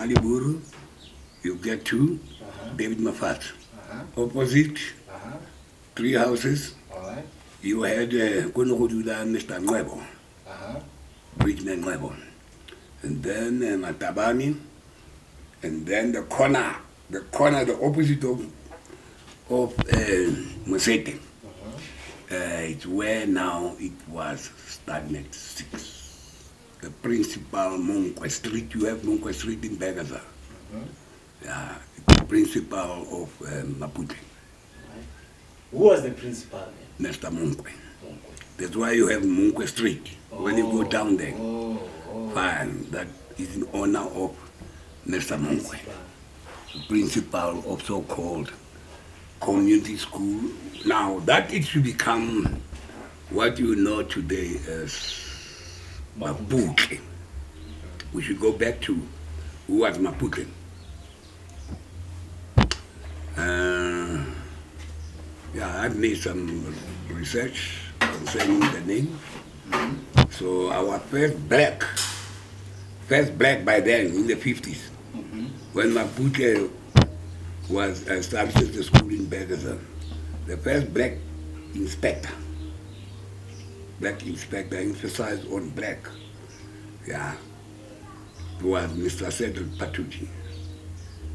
Maliburu, you get to David Mafat. Opposite, three houses. You had Konokodula Mr. Nwebo, Bridgeman Nwebo. And then Matabani, and then the corner, the opposite of Mosete. It's where now it was stagnant 6. The principal Monkwe Street, you have Monkwe Street in Bagaza. Yeah, it's the principal of Maputo. Who was the principal? Mr. Monkwe. That's why you have Monkwe Street. When you go down there, fine, that is in honor of Mr. Monkwe, the principal of so-called community school. Now that it should become what you know today as Maputo. We should go back to who was Maputo. Yeah, I've made some research concerning the name. So our first black by then in the 50s, when Maputo was established the school in Bagaza, the first black inspector emphasized on black, yeah, was Mr. Cedric Patuti.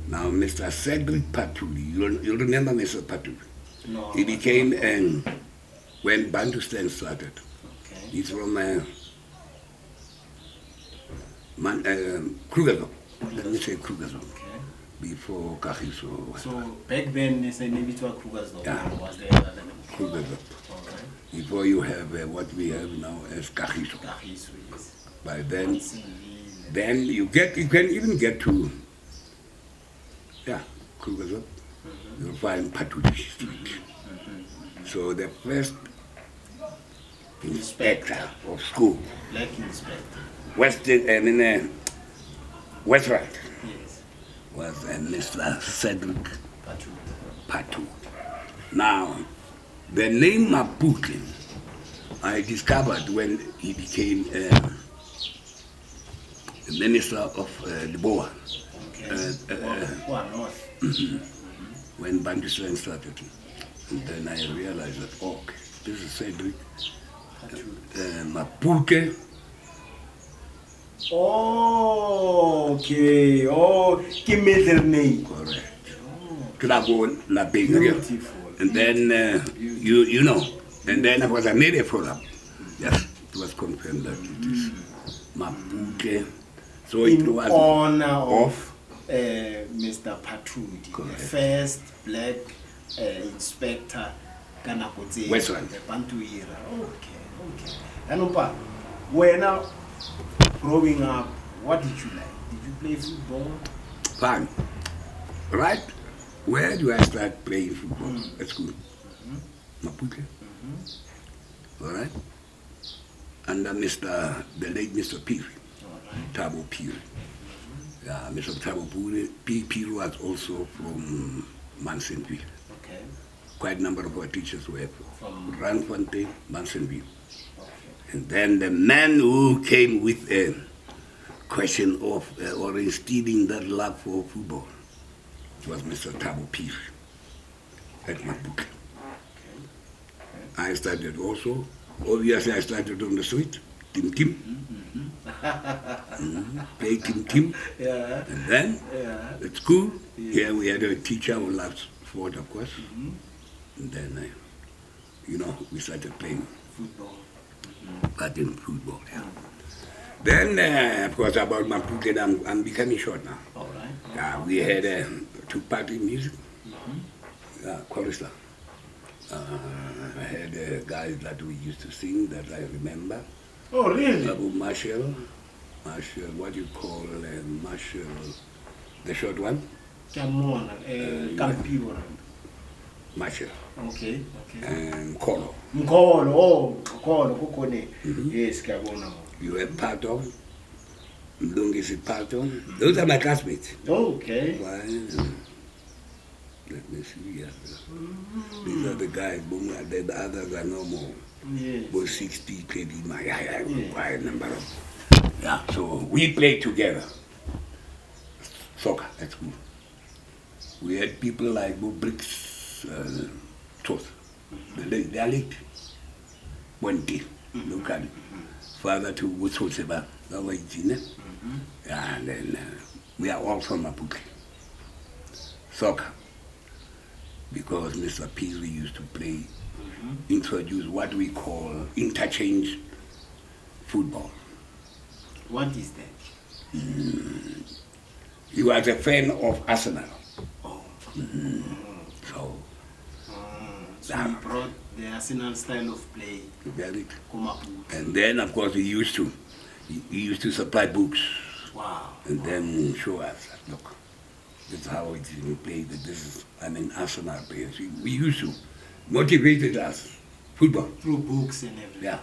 Now Mr. Cedric Patuti, you'll remember Mr. Patuti. No. He became, when Bantustan started, he's from Krugerzo. Let me say Krugerzo. Before Kahiso. So back then, they said maybe it was Krugerzo. Yeah. Was there another name? Krugerzo. Okay. Before you have what we have now as Kahiso. Kahiso, yes. By then you can even get to, yeah, Krugerzo. You'll find Patuti Street. So the first inspector of school, Black inspector. Western, Yes. was Mr. Cedric Patu. Now, the name Maputo, I discovered when he became the minister of Liboa. North. When Bantustan started. And then I realized that, okay, this is Cedric Maputo. Oh, okay. Oh, give me the name. Correct. Beautiful. And then, you know, and then I was a native for them. Yes, it was confirmed that it is Maputo. So it In was honor of Mr. Patuti, the first black inspector Kanakotse, Westland. the Bantuira. Okay. And when growing up, what did you like? Did you play football? Fine. Right? Where do I start playing football? At school. Maputo. All right? Under the late Mr. Piri, Tabo Piri. Yeah, Mr. Tabo Piri was also from Mansonville. Okay. Quite a number of our teachers were from Randfontein, Mansonville. Okay. And then the man who came with a question of or instilling that love for football was Mr. Tabo Piri at Maputo. I started also. Obviously, I started on the street, Tim. Play Tim. Yeah. And then at school, here we had a teacher who loved sport, of course. And then, we started playing Football. Football, yeah. Then, of course, about Maputo, I'm becoming short now. All right. We had two-party music, chorister. I had guys that we used to sing that I remember. Oh, really? Babu Marshall, what do you call Marshall, the short one? Come Campio. Marshall. Okay. And Kolo. Mkolo, Kukone. Yes, Kabona. You were part of, Mlungisi part of. Those are my classmates. Okay. Let me see here. These are the guys, the others are no more. Yes. About 60, 20, quite a number of. Yeah, so we played together. soccer at school. We had people like Bo Bricks, Toth. They are late. One day, locally. Father to Wutsoteba, that was Gina. And then we are all from Mapuche. Soccer. Because Mr. Peasley used to play, introduce what we call interchange football. What is that? He was a fan of Arsenal. Oh. So he brought the Arsenal style of play. Very. Mapuche. And then, of course, he used to supply books. Wow. And then show us, look, this is how it's played. This is, Arsenal players. We used to motivated us, football. Through books and everything. Yeah.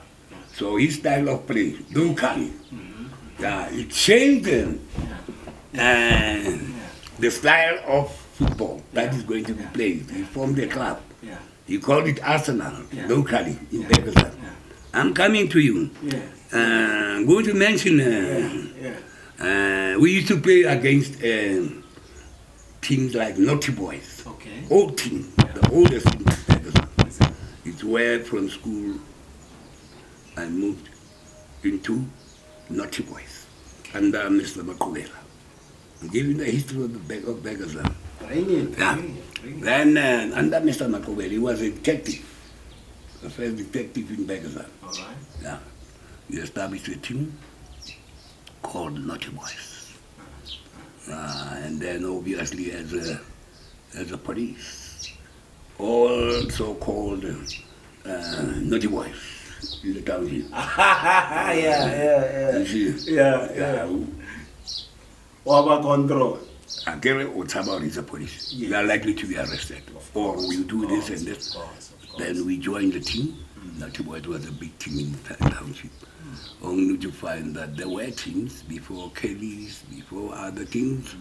So his style of play, locally, it changed him. And the style of football that is going to be played. He formed a club. He called it Arsenal, locally, in Pakistan. I'm coming to you. I'm going to mention, we used to play against teams like Naughty Boys. Old team, the oldest team in Pakistan. It's where from school I moved into Naughty Boys under Mr. Makubela. I'm giving the history of the Pakistan. Then under Mr. Makubela, he was a detective, the first detective in Pakistan. Yeah. He established a team called Naughty Boys. And then obviously as a police, all so-called Naughty Boys in the township. Over control. What's about is the police. You are likely to be arrested. Or we do this and this. Then we join the team. Naughty Boys was a big team in the township. Only to find that there were teams before Kelly's, before other teams.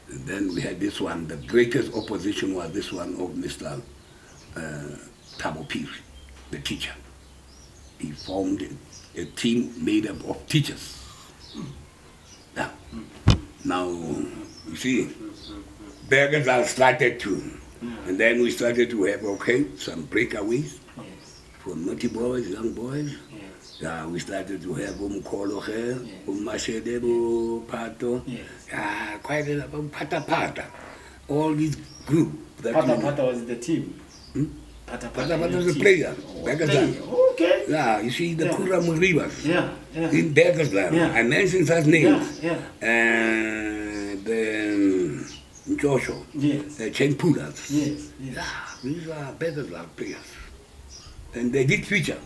And then we had this one. The greatest opposition was this one of Mr. Thabo Piri, the teacher. He formed a team made up of teachers. Yeah. Now, you see, Bergens started to, and then we started to have, some breakaways from Naughty Boys, young boys. We started to have Kolohe, Mashedebo, Pato, quite a Pata. All these groups. Pata was the team. Pata was the player. Okay. Yeah, you see the Kuram Rivers in Bergesland. I mentioned such names. The Joshua, the Chen Pudas. These are Bergesland players. And they did feature.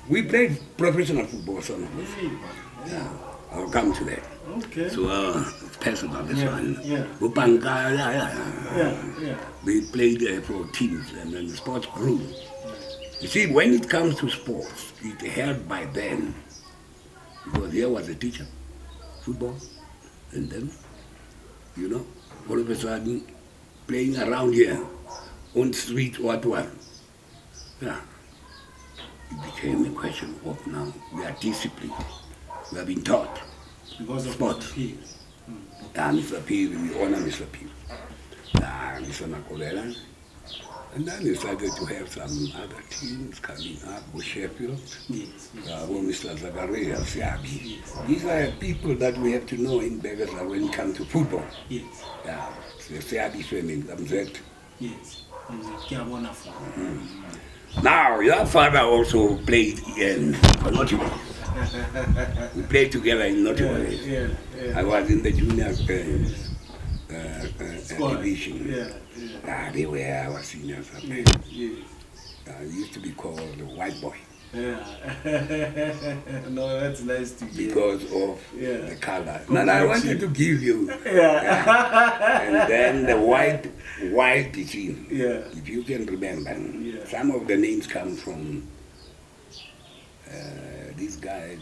We played professional football, some of us. I'll come to that. So, it's personal, this one. We played for teams, and then the sports grew. You see, when it comes to sports, it held by then. Because here was a teacher, football, and then, all of a sudden, playing around here, on the street, what. It became a question of now, we are disciplined. We have been taught. Because of sport. Mr. P. Mr. P, we honor Mr. P. Mr. Makolela. And then we started to have some other teams coming up with Sheffield. Mr. Zagaria, Siabi. These are people that we have to know in Bergesland when it comes to football. The Siabi family, Zamzet. Now, your father also played in Naughty Boys. We played together in Naughty Boys. I was in the junior division. They were our seniors. Used to be called the white boy. No, that's nice to hear. Because of the color. Now, I wanted to give you. And then the white between. If you can remember. Some of the names come from these guys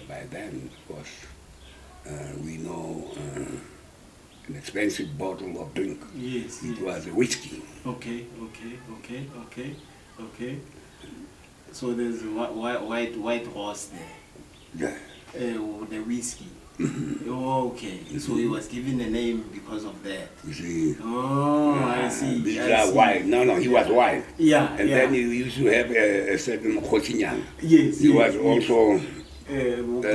by then, of course. We know an expensive bottle of drink. It was a whiskey. Okay. So there's a white horse there. The whiskey. Oh, okay. So he was given a name because of that. You see. Oh, I see. These I are see. white. No, he was white. Yeah, And yeah. then he used to have a certain Khosinyana. Yes, He yes, was also,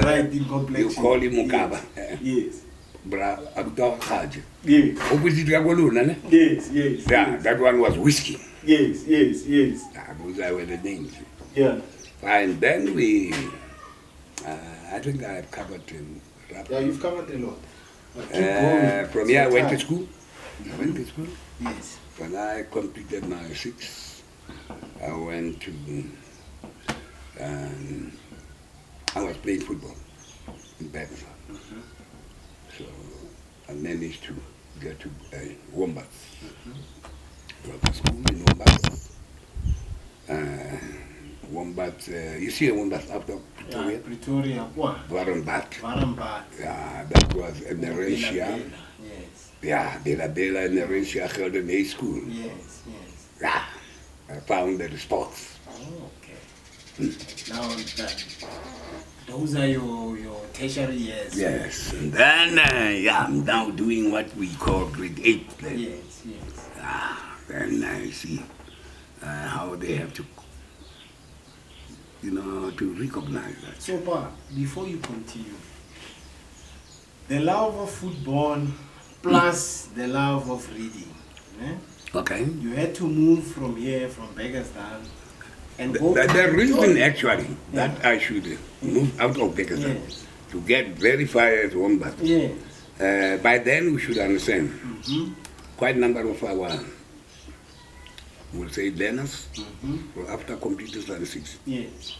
bright in complexion. you call him Mukaba. Yes. Bra Abdul Khaj. Yes. Opposite Gagoluna, ne? Yes, yes. Yeah, Yes. that one was whiskey. Yes, yes, yes. Those were the names. Yeah. And then we, I think I've covered him. Yeah, you've covered a lot. But keep going. From here, I went to school. I went to school. Yes. When I completed my 6, I went to, I was playing football in Pakistan. So I managed to get to Wombats. From the school in Wombats. Wombats, you see Wombats after Pretoria? Yeah, Pretoria. What? Varambat. Varambat. Yeah, that was in Bela Nerencia. Bela. Yes. Yeah, Bela in Nerencia Golden Day School. Yes, yes. Yeah, I found the sports. Oh, okay. Now, those are your tertiary years. Yes, and then yeah, I'm now doing what we call grade 8. Then. Yes, yes. Then I see how they have to, to recognize that. So, Pa, before you continue, the love of football plus the love of reading. Eh? Okay. You had to move from here, from Pakistan, and go to The reason Pretoria. actually that I should move out of Pakistan Yes. to get very far at Wombat. Yes. By then we should understand quite a number of our, we'll say, learners, after computer statistics, Yes.